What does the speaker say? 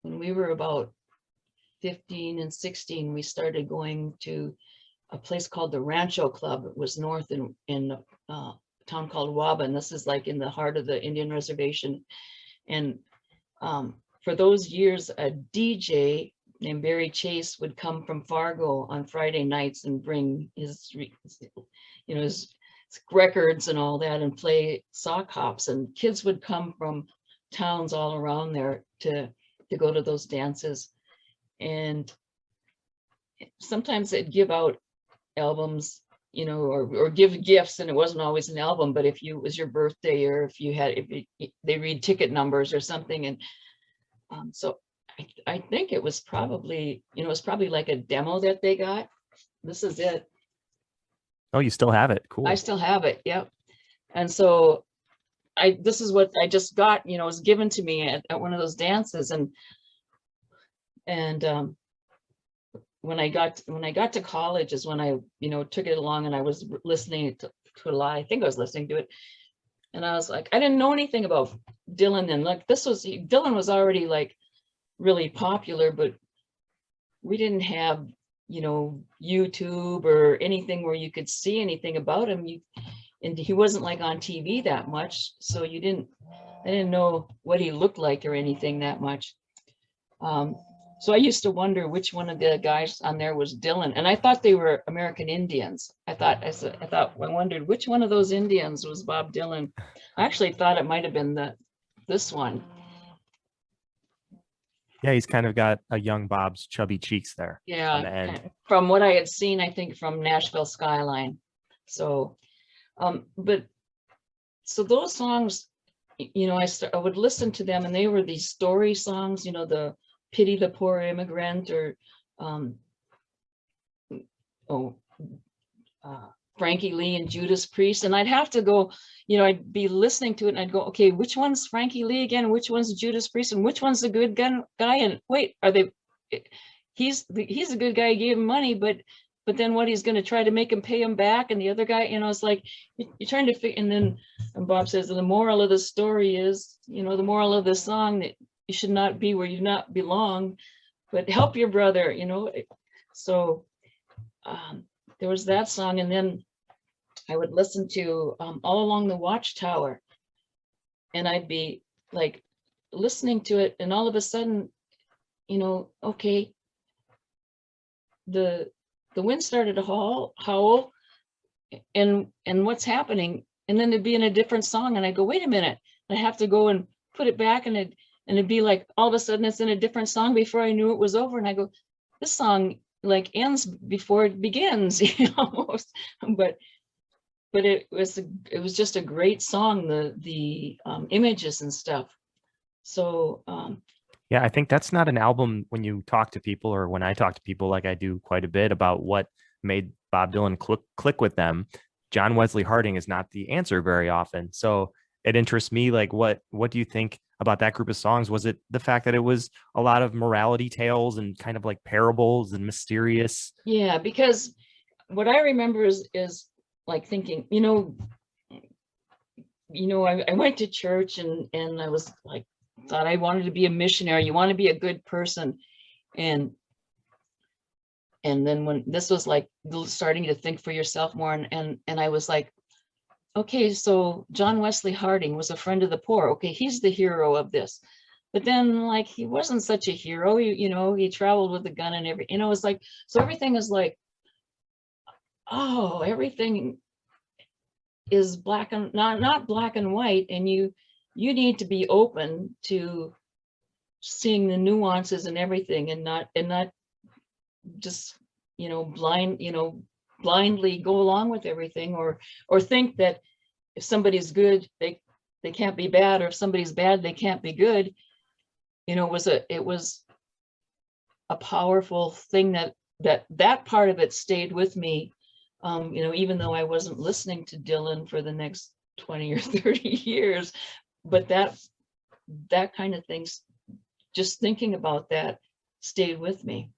when we were about 15 and 16, we started going to a place called the Rancho Club. It was north in a town called Waba, and this is like in the heart of the Indian reservation. And for those years, a DJ named Barry Chase would come from Fargo on Friday nights and bring his, you know, his records and all that, and play sock hops, and kids would come from towns all around there to go to those dances. And sometimes they'd give out albums, you know, or give gifts, and it wasn't always an album, but if it was your birthday, or if you had, they read ticket numbers or something. And so I think it was probably, you know, it was probably like a demo that they got. This is it. Oh, you still have it? Cool. I still have it. Yep. And so this is what I just got, you know, it was given to me at one of those dances. And when I got to college is when I, you know, took it along, and I was listening to a lot. I think I was listening to it, and I was like, I didn't know anything about Dylan then. Like, Dylan was already like really popular, but we didn't have, you know, YouTube or anything where you could see anything about him. And he wasn't like on TV that much, so I didn't know what he looked like or anything that much. So I used to wonder which one of the guys on there was Dylan, and I thought they were American Indians. I wondered which one of those Indians was Bob Dylan. I actually thought it might have been this one. Yeah, he's kind of got a young Bob's chubby cheeks there. Yeah, on the end. From what I had seen, I think from Nashville Skyline. So, but so those songs, you know, I would listen to them, and they were these story songs, you know, the Pity the Poor Immigrant, or Frankie Lee and Judas Priest. And I'd have to go, you know, I'd be listening to it, and I'd go, okay, which one's Frankie Lee again? Which one's Judas Priest? And which one's the good guy? And wait, he's a good guy, he gave him money, but then what, he's going to try to make him pay him back? And the other guy, you know, it's like, you're trying to figure. And then Bob says, the moral of the story is, you know, the moral of the song, that you should not be where you not belong, but help your brother, you know. So there was that song. And then I would listen to All Along the Watchtower, and I'd be like listening to it, and all of a sudden, you know, okay, the wind started to howl, and what's happening? And then it'd be in a different song, and I go, wait a minute, I have to go and put it back, and it'd be like all of a sudden it's in a different song before I knew it was over. And I go, this song like ends before it begins, you know, almost. But it was just a great song, the images and stuff. So yeah, I think that's not an album when you talk to people, or when I talk to people, like I do quite a bit, about what made Bob Dylan click with them. John Wesley Harding is not the answer very often. So it interests me, like, what do you think about that group of songs? Was it the fact that it was a lot of morality tales and kind of like parables and mysterious? Yeah, because what I remember is like thinking, you know, I went to church, and I was like, thought I wanted to be a missionary. You want to be a good person. And then when this was like starting to think for yourself more, and I was like, okay, so John Wesley Harding was a friend of the poor. Okay, he's the hero of this. But then, like, he wasn't such a hero. You know, he traveled with a gun and everything. You know, it's like, so everything is like, oh, everything is black and not black and white. And you need to be open to seeing the nuances and everything, and not just, you know, blindly go along with everything, or think that if somebody's good, they can't be bad, or if somebody's bad, they can't be good. You know, it was a powerful thing that part of it stayed with me. You know, even though I wasn't listening to Dylan for the next 20 or 30 years, but that kind of things, just thinking about that stayed with me.